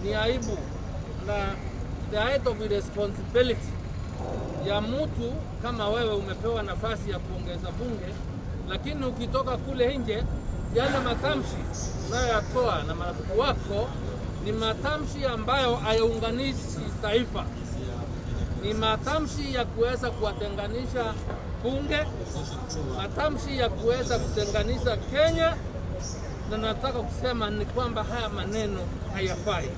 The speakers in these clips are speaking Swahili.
ni aibu na the height of responsibility ya mtu kama wewe umepewa nafasi ya kuongeza bunge, lakini ukitoka kule nje yale matamshi unayoyatoa na marafiki wako ni matamshi ambayo hayaunganishi taifa. Ni matamshi ya kuweza kuwatenganisha bunge, matamshi ya kuweza kutenganisha Kenya, na nataka kusema ni kwamba haya maneno hayafai.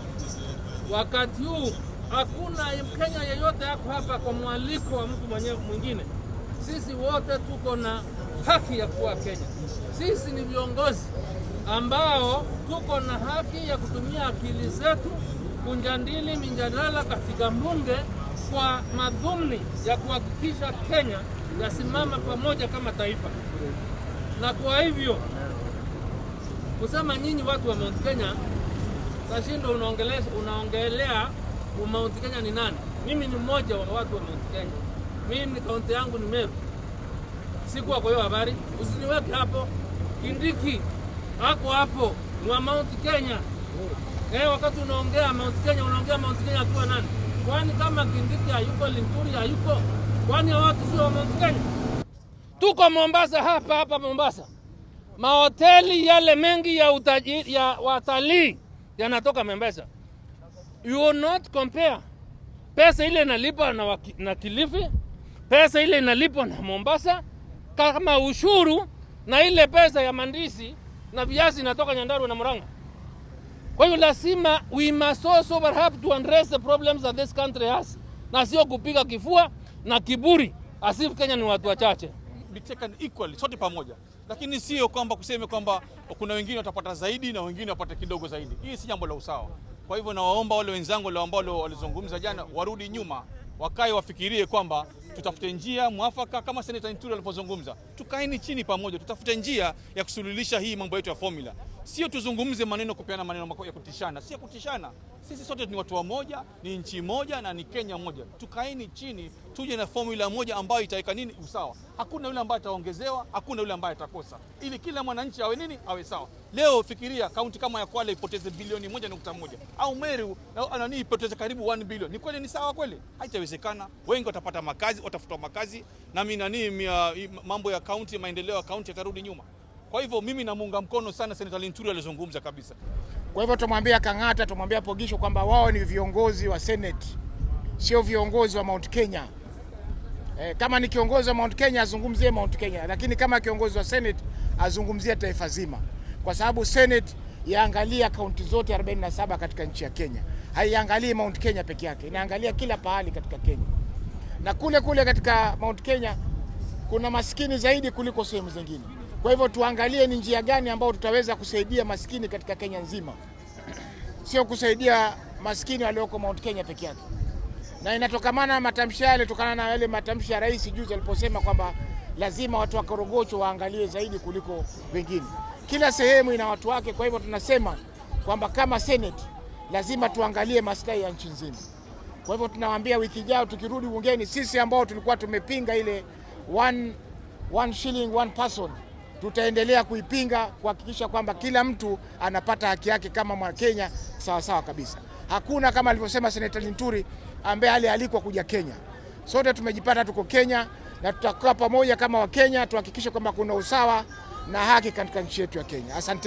Wakati huu hakuna Mkenya yeyote yako hapa kwa mwaliko wa mtu mwingine. Sisi wote tuko na haki ya kuwa Kenya. Sisi ni viongozi ambao tuko na haki ya kutumia akili zetu kunjadili mijadala katika bunge kwa madhumuni ya kuhakikisha Kenya yasimama pamoja kama taifa. Na kwa hivyo kusema nyinyi watu wa Mount Kenya tashindo unaongelea Mount Kenya ni nani? Mimi ni mmoja wa watu wa Mount Kenya. Mimi ni kaunti yangu ni Meru. Sikuwa kwa hiyo habari. Usiniweke hapo. Kindiki hako hapo wa Mount Kenya. Wakati unaongea Mount Kenya, unaongea Mount Kenya akiwa nani? Kwani kama Kindiki hayuko, Linturi hayuko, kwani watu sio wa Mount Kenya? Tuko Mombasa hapa Mombasa. Mahoteli yale mengi ya watalii yanatoka Mombasa. You will not compare. Pesa ile inalipwa na Kilifi, pesa ile inalipwa na Mombasa kama ushuru, na ile pesa ya mandisi na viazi inatoka Nyandarua na Murang'a. Kwa hiyo lazima we must also perhaps to address the problems that this country has, na sio kupiga kifua na kiburi asifu Kenya ni watu wachache. Be taken equally, sote pamoja. Lakini sio kwamba kuseme kwamba kuna wengine watapata zaidi na wengine wapate kidogo zaidi. Hii si jambo la usawa. Kwa hivyo nawaomba wale wenzangu ambao walizungumza jana warudi nyuma, wakae wafikirie kwamba tutafute njia mwafaka kama Senator Nturi alipozungumza. Tukaeni chini pamoja, tutafute njia ya kusuluhisha hii mambo yetu ya formula. Sio tuzungumze maneno kupeana maneno ya kutishana. Sio kutishana. Sisi sote ni watu wa moja, ni nchi moja na ni Kenya moja. Tukaeni chini, tuje na formula moja ambayo itaweka nini usawa. Hakuna yule ambaye ataongezewa, hakuna yule ambaye atakosa. Ili kila mwananchi awe nini? Awe sawa. Leo fikiria kaunti kama ya Kwale ipoteze bilioni 1.1 au Meru anani ipoteze karibu 1 bilioni. Ni kweli ni sawa kweli? Haitawezekana. Wengi watapata makazi, watafuta makazi, na mimi mambo ya kaunti, maendeleo ya kaunti yatarudi nyuma. Kwa hivyo mimi namuunga mkono sana Senator Nturi alizungumza kabisa. Kwa hivyo tumwambia Kang'ata, tumwambia Pogisho kwamba wao ni viongozi wa Senate, sio viongozi wa Mount Kenya. Kama ni kiongozi wa Mount Kenya azungumzie Mount Kenya, lakini kama kiongozi wa Senate azungumzie taifa zima. Kwa sababu Senate yaangalia kaunti zote 47 katika nchi ya Kenya. Haiangalii Mount Kenya peke yake, inaangalia kila pahali katika Kenya. Na kule katika Mount Kenya kuna maskini zaidi kuliko sehemu zingine. Kwa hivyo tuangalie ni njia gani ambayo tutaweza kusaidia maskini katika Kenya nzima. Sio kusaidia maskini walioko Mount Kenya peke yake. Na inatokamana matamshi yale tokana na yale matamshi ya rais juzi aliposema kwamba lazima watu wa Korogocho waangalie zaidi kuliko wengine. Kila sehemu ina watu wake, kwa hivyo tunasema kwamba kama Senate lazima tuangalie maslahi ya nchi nzima. Kwa hivyo tunawaambia wiki ijayo tukirudi bungeni, sisi ambao tulikuwa tumepinga ile one shilling one person, tutaendelea kuipinga kuhakikisha kwamba kila mtu anapata haki yake kama Mkenya sawa sawa kabisa. Hakuna kama alivyosema Senator Nturi ambaye alialikwa kuja Kenya. Sote tumejipata tuko Kenya na tutakaa pamoja kama Wakenya tuhakikishe kwamba kuna usawa na haki katika nchi yetu ya Kenya. Asante.